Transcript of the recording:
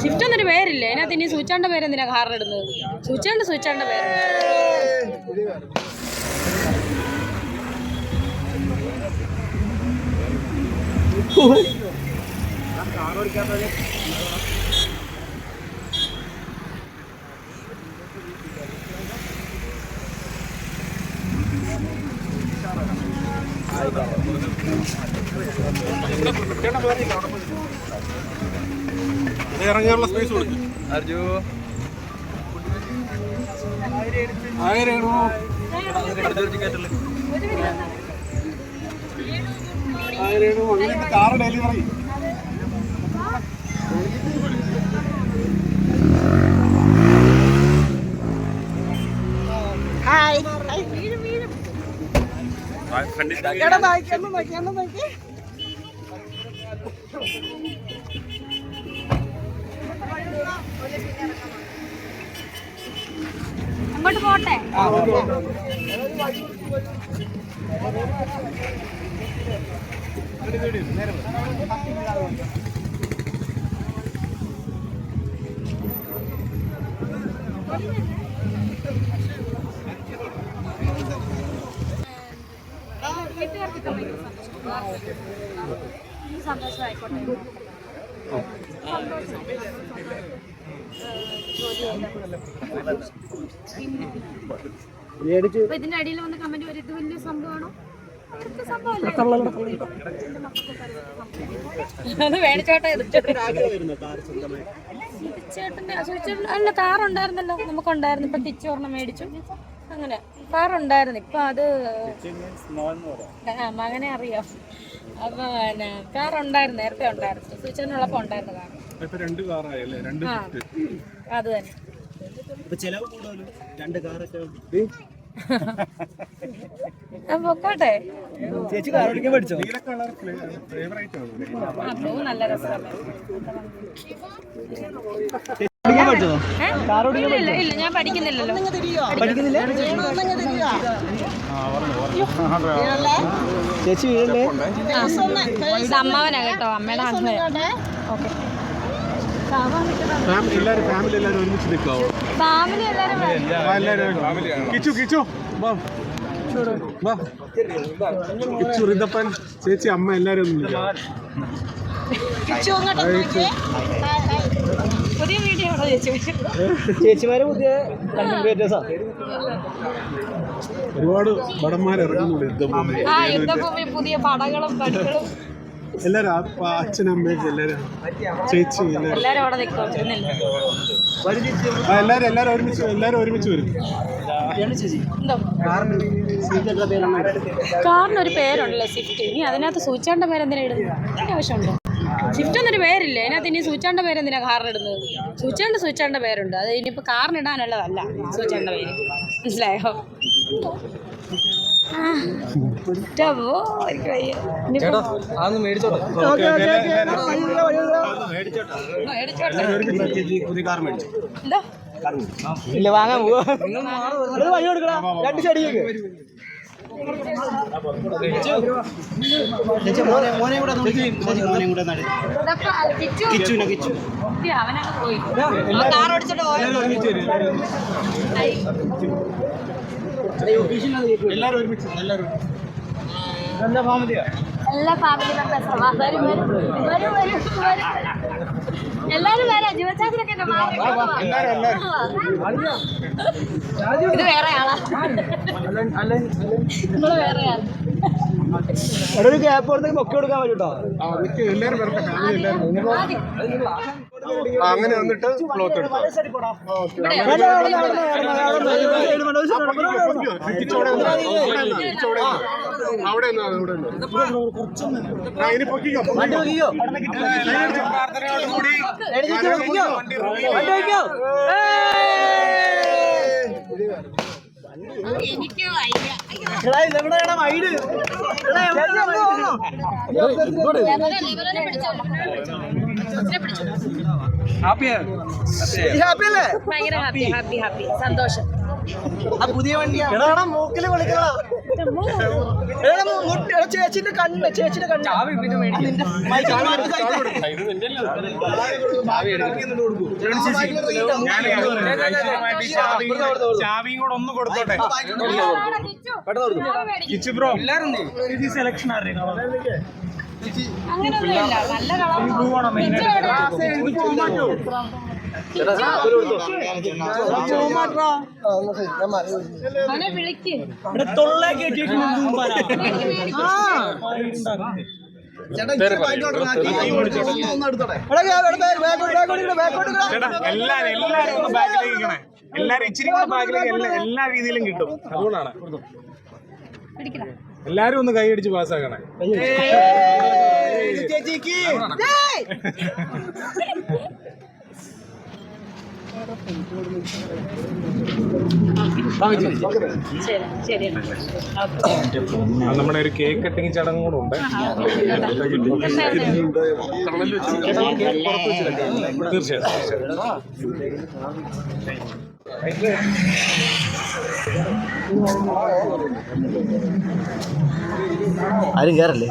Shift എന്നൊരു പേരില്ലേ അതിനകത്ത് ഇനി സൂച്ചാണ്ട പേരെന്തിനാ കാറിനിടുന്നത്? സൂച്ചാണ്ട പേര്. ഇറങ്ങാനുള്ള സ്പേസ് കൊടുക്കും. കാർ ഡെലിവറി അങ്ങോട്ട് പോട്ടെ. സന്തോഷമായിക്കോട്ടെ. ഇതിന്റെ അടിയിൽ വന്ന് കമന്റ് വരും, ഇത് വലിയ സംഭവമാണോ? അത് മേടിച്ചോട്ടെ. ചേട്ടന്റെ അല്ല, കാറുണ്ടായിരുന്നല്ലോ, നമുക്കുണ്ടായിരുന്നു. ഇപ്പൊ തിരിച്ചു ഒരെണ്ണം മേടിച്ചു. അങ്ങനെ കാറുണ്ടായിരുന്നു. ഇപ്പൊ അത് മകനെ അറിയാം. അപ്പൊ പിന്നെ കാറുണ്ടായിരുന്നു, നേരത്തെ ഉണ്ടായിരുന്നു. സ്വിച്ചറിനുള്ളപ്പോ ഉണ്ടായിരുന്നു കാർ. അത് തന്നെ. പൊക്കോട്ടെ. അപ്പൊ നല്ല രസമല്ലേ. ഇല്ല, ഞാൻ പഠിക്കുന്നില്ലല്ലോ. ചേച്ചി വീഴല്ലേ? ഇത് അമ്മാവനാ കേട്ടോ, അമ്മയുടെ ഹസ്ബൻഡ്. ഓക്കെ, ഫാമിലി എല്ലാവരും ഒരുമിച്ച് നിൽക്കാവോ? ഫാമിലി എല്ലാവരും കിച്ചു, റിതപ്പൻ, ചേച്ചി, അമ്മ എല്ലാവരും ഒന്ന് വിളിക്കാം. പുതിയ വീഡിയോ ചേച്ചിമാരെ പുതിയ കണ്ടന്റ് ക്രിയേറ്റേഴ്സാ. ഒരുപാട് ഭടന്മാർ ഇറങ്ങുന്നുണ്ട് യുദ്ധഭൂമി. പുതിയ പടകളും പടികളും എല്ലാരും, അച്ഛനും അമ്മയും എല്ലാരും, ചേച്ചി എല്ലാരും അവിടെ നിൽക്കും. എല്ലാരും ഒരുമിച്ച് വരും. കാറിനൊരു പേരുണ്ടല്ലോ, സ്വിഫ്റ്റ്. ഇനി അതിനകത്ത് സൂച്ചാണ്ട പേരെന്തിനാ ഇടുന്നത്? അതിന്റെ ആവശ്യമുണ്ടോ? സ്വിഫ്റ്റ് എന്നൊരു പേരില്ലേ അതിനകത്ത് ഇനി സൂച്ചാണ്ട പേരെന്തിനാ കാറിനിടുന്നത്? സൂച്ചാണ്ട പേരുണ്ട്. അത് ഇനിയിപ്പോൾ കാറിനിടാനുള്ളതല്ല സൂച്ചാണ്ട പേര്, മനസ്സിലായോ? ഇല്ല, വാങ്ങാൻ പോവാ. വഴി കൊടുക്കടാ, രണ്ട് ചെടിയൊക്കെ. അവനാണ് പോയി. എല്ലാ ഫാമിലി എല്ലാരും വരാം. ജീവചാതിരൊക്കെ ഇത് വേറെ ആളാ, നമ്മള് വേറെ ആള്. ഒരു ഗ്യാപ്പ് കൊടുത്തേക്ക് പൊക്കി കൊടുക്കാൻ പറ്റൂട്ടോ. അങ്ങനെ വന്നിട്ട് ക്ലോത്ത് എടുത്തു. ഇനി പൊക്കിക്കോ. എനിക്ക് വയ്യ. ഭയങ്കര ഹാപ്പി സന്തോഷം. പുതിയ വണ്ടിയാ മൂക്കില് വിളിക്കണോ ചേച്ചിന്റെ കണ്ണ് ചാവിയും കൂടെ ഒന്ന് കൊടുത്തോട്ടെ ബ്രോ സെലക്ഷൻ അങ്ങനെയൊന്നുമില്ല നല്ല അവനെ വിളിക്ക് എല്ലാരും ഒന്ന് ബാക്കിലേക്ക് ഇരിക്കണേ. എല്ലാരും ഇച്ചിരി കൂടെ ബാക്കിലേക്ക് എല്ലാ രീതിയിലും കിട്ടും. അതുകൊണ്ടാണ് എല്ലാരും ഒന്ന് കൈയടിച്ച് പാസ്സാക്കണേ. നമ്മുടെ ഒരു കേക്ക് കട്ടിങ് ചടങ്ങും കൂടെ ഉണ്ട്. തീർച്ചയായിട്ടും ആരും കയറല്ലേ